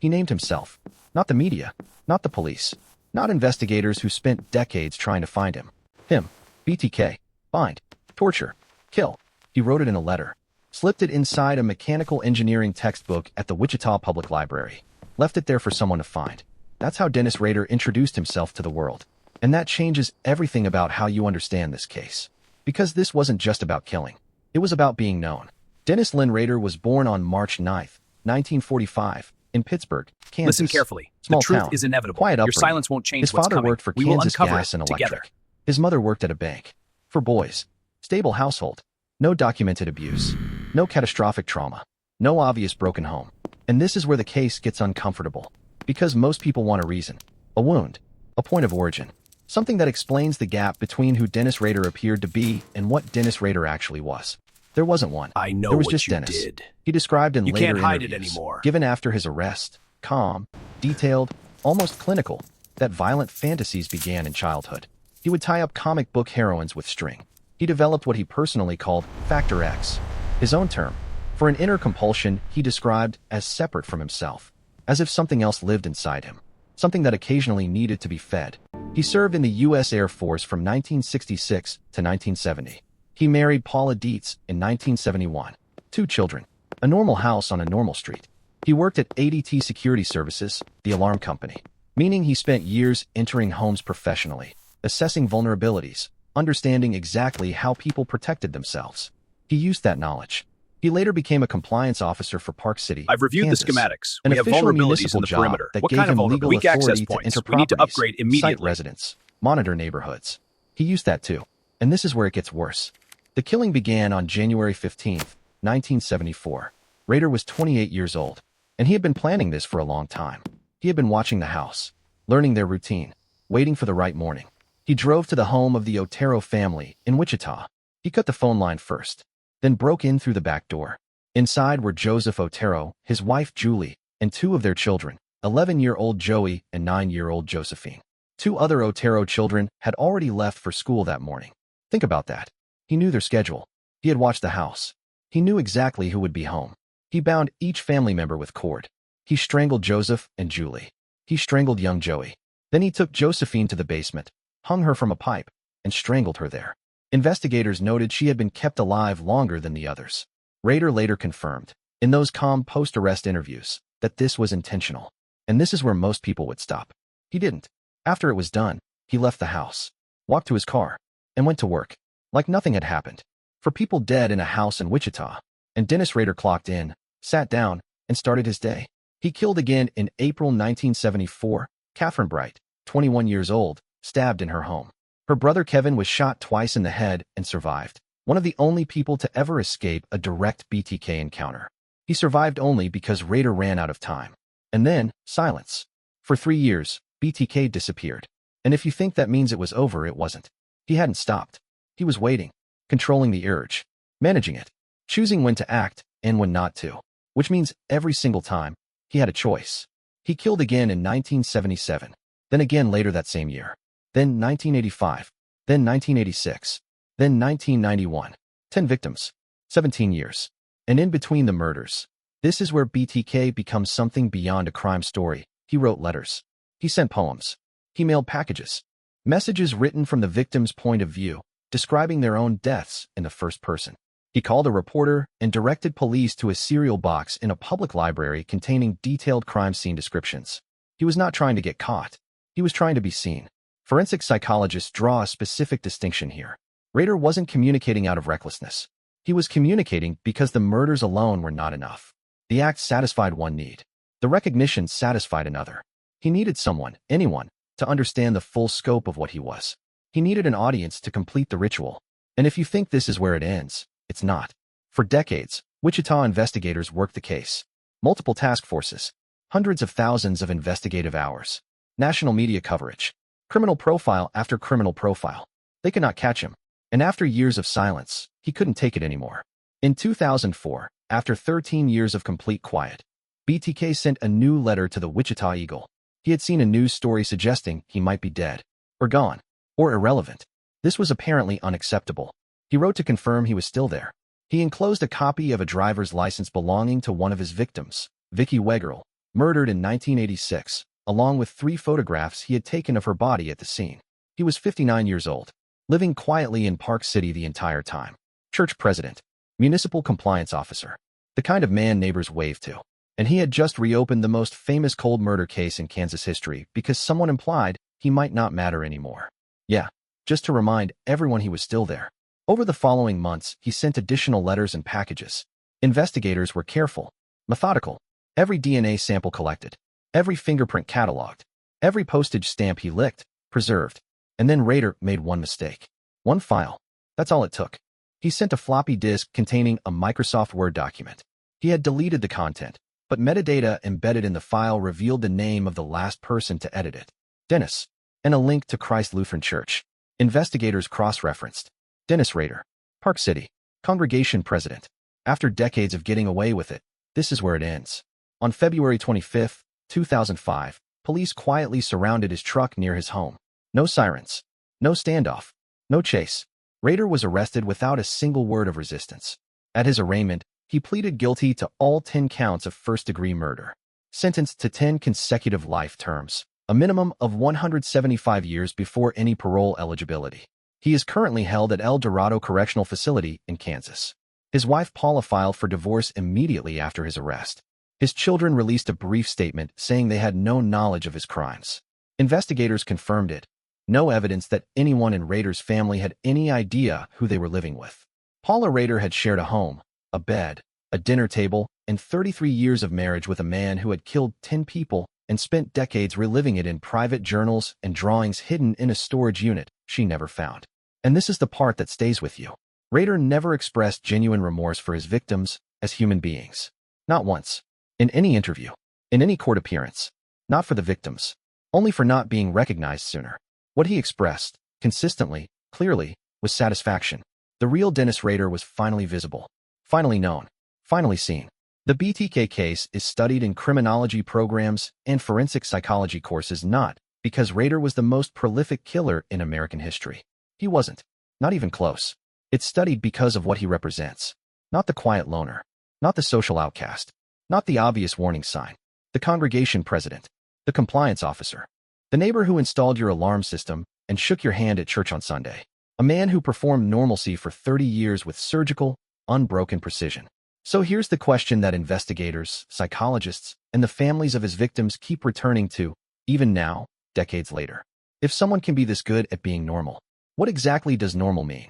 He named himself. Not the media, not the police, not investigators who spent decades trying to find him. Him. BTK. Find. Torture. Kill. He wrote it in a letter. Slipped it inside a mechanical engineering textbook at the Wichita Public Library. Left it there for someone to find. That's how Dennis Rader introduced himself to the world. And that changes everything about how you understand this case. Because this wasn't just about killing. It was about being known. Dennis Lynn Rader was born on March 9, 1945, in Pittsburgh, Kansas. Listen carefully. Small The truth town, is inevitable. quiet Your upbringing. silence won't change His what's father coming. worked for We will Kansas uncover Gas and it Electric. together. His mother worked at a bank. For boys. Stable household. No documented abuse. No catastrophic trauma. No obvious broken home. And this is where the case gets uncomfortable. Because most people want a reason. A wound. A point of origin. Something that explains the gap between who Dennis Rader appeared to be and what Dennis Rader actually was. There wasn't one. I know there was what just you Dennis. did. He described in You later can't hide it interviews, anymore. given after his arrest, calm, detailed, almost clinical, that violent fantasies began in childhood. He would tie up comic book heroines with string. He developed what he personally called Factor X, his own term, for an inner compulsion he described as separate from himself, as if something else lived inside him, something that occasionally needed to be fed. He served in the U.S. Air Force from 1966 to 1970. He married Paula Dietz in 1971. 2 children. A normal house on a normal street. He worked at ADT Security Services, the alarm company, meaning he spent years entering homes professionally, assessing vulnerabilities, understanding exactly how people protected themselves. He used that knowledge. He later became a compliance officer for Park City, I've reviewed Kansas, the schematics. an We have official vulnerabilities municipal in the job perimeter. that What gave kind of him vulnerability? legal Weak access authority to points. enter We need to properties, upgrade cite immediately. residents, monitor neighborhoods. He used that too. And this is where it gets worse. The killing began on January 15, 1974. Rader was 28 years old, and he had been planning this for a long time. He had been watching the house, learning their routine, waiting for the right morning. He drove to the home of the Otero family in Wichita. He cut the phone line first, then broke in through the back door. Inside were Joseph Otero, his wife Julie, and 2 of their children, 11-year-old Joey and 9-year-old Josephine. 2 other Otero children had already left for school that morning. Think about that. He knew their schedule. He had watched the house. He knew exactly who would be home. He bound each family member with cord. He strangled Joseph and Julie. He strangled young Joey. Then he took Josephine to the basement, hung her from a pipe, and strangled her there. Investigators noted she had been kept alive longer than the others. Rader later confirmed, in those calm post-arrest interviews, that this was intentional. And this is where most people would stop. He didn't. After it was done, he left the house, walked to his car, and went to work, like nothing had happened. For people dead in a house in Wichita, and Dennis Rader clocked in, sat down, and started his day. He killed again in April 1974, Catherine Bright, 21 years old, stabbed in her home. Her brother Kevin was shot twice in the head and survived, one of the only people to ever escape a direct BTK encounter. He survived only because Rader ran out of time. And then, silence. For 3 years, BTK disappeared. And if you think that means it was over, it wasn't. He hadn't stopped. He was waiting, controlling the urge, managing it, choosing when to act and when not to, which means every single time, he had a choice. He killed again in 1977, then again later that same year, then 1985, then 1986, then 1991, 10 victims, 17 years. And in between the murders, this is where BTK becomes something beyond a crime story. He wrote letters. He sent poems. He mailed packages. Messages written from the victim's point of view, describing their own deaths in the first person. He called a reporter and directed police to a cereal box in a public library containing detailed crime scene descriptions. He was not trying to get caught. He was trying to be seen. Forensic psychologists draw a specific distinction here. Rader wasn't communicating out of recklessness. He was communicating because the murders alone were not enough. The act satisfied one need. The recognition satisfied another. He needed someone, anyone, to understand the full scope of what he was. He needed an audience to complete the ritual. And if you think this is where it ends, it's not. For decades, Wichita investigators worked the case. Multiple task forces, hundreds of thousands of investigative hours, national media coverage, criminal profile after criminal profile. They could not catch him. And after years of silence, he couldn't take it anymore. In 2004, after 13 years of complete quiet, BTK sent a new letter to the Wichita Eagle. He had seen a news story suggesting he might be dead, or gone, or irrelevant. This was apparently unacceptable. He wrote to confirm he was still there. He enclosed a copy of a driver's license belonging to one of his victims, Vicky Wegerle, murdered in 1986, along with 3 photographs he had taken of her body at the scene. He was 59 years old, living quietly in Park City the entire time. Church president, municipal compliance officer, the kind of man neighbors wave to. And he had just reopened the most famous cold murder case in Kansas history because someone implied he might not matter anymore. Yeah, just to remind everyone he was still there. Over the following months, he sent additional letters and packages. Investigators were careful, methodical. Every DNA sample collected, every fingerprint cataloged, every postage stamp he licked, preserved. And then Rader made one mistake. One file. That's all it took. He sent a floppy disk containing a Microsoft Word document. He had deleted the content, but metadata embedded in the file revealed the name of the last person to edit it. Dennis. And a link to Christ Lutheran Church. Investigators cross-referenced. Dennis Rader. Park City. Congregation president. After decades of getting away with it, this is where it ends. On February 25, 2005, police quietly surrounded his truck near his home. No sirens. No standoff. No chase. Rader was arrested without a single word of resistance. At his arraignment, he pleaded guilty to all 10 counts of first-degree murder. Sentenced to 10 consecutive life terms, a minimum of 175 years before any parole eligibility. He is currently held at El Dorado Correctional Facility in Kansas. His wife Paula filed for divorce immediately after his arrest. His children released a brief statement saying they had no knowledge of his crimes. Investigators confirmed it. No evidence that anyone in Rader's family had any idea who they were living with. Paula Rader had shared a home, a bed, a dinner table, and 33 years of marriage with a man who had killed 10 people and spent decades reliving it in private journals and drawings hidden in a storage unit she never found. And this is the part that stays with you. Rader never expressed genuine remorse for his victims as human beings. Not once. In any interview. In any court appearance. Not for the victims. Only for not being recognized sooner. What he expressed, consistently, clearly, was satisfaction. The real Dennis Rader was finally visible. Finally known. Finally seen. The BTK case is studied in criminology programs and forensic psychology courses not because Rader was the most prolific killer in American history. He wasn't. Not even close. It's studied because of what he represents. Not the quiet loner. Not the social outcast. Not the obvious warning sign. The congregation president. The compliance officer. The neighbor who installed your alarm system and shook your hand at church on Sunday. A man who performed normalcy for 30 years with surgical, unbroken precision. So here's the question that investigators, psychologists, and the families of his victims keep returning to, even now, decades later. If someone can be this good at being normal, what exactly does normal mean?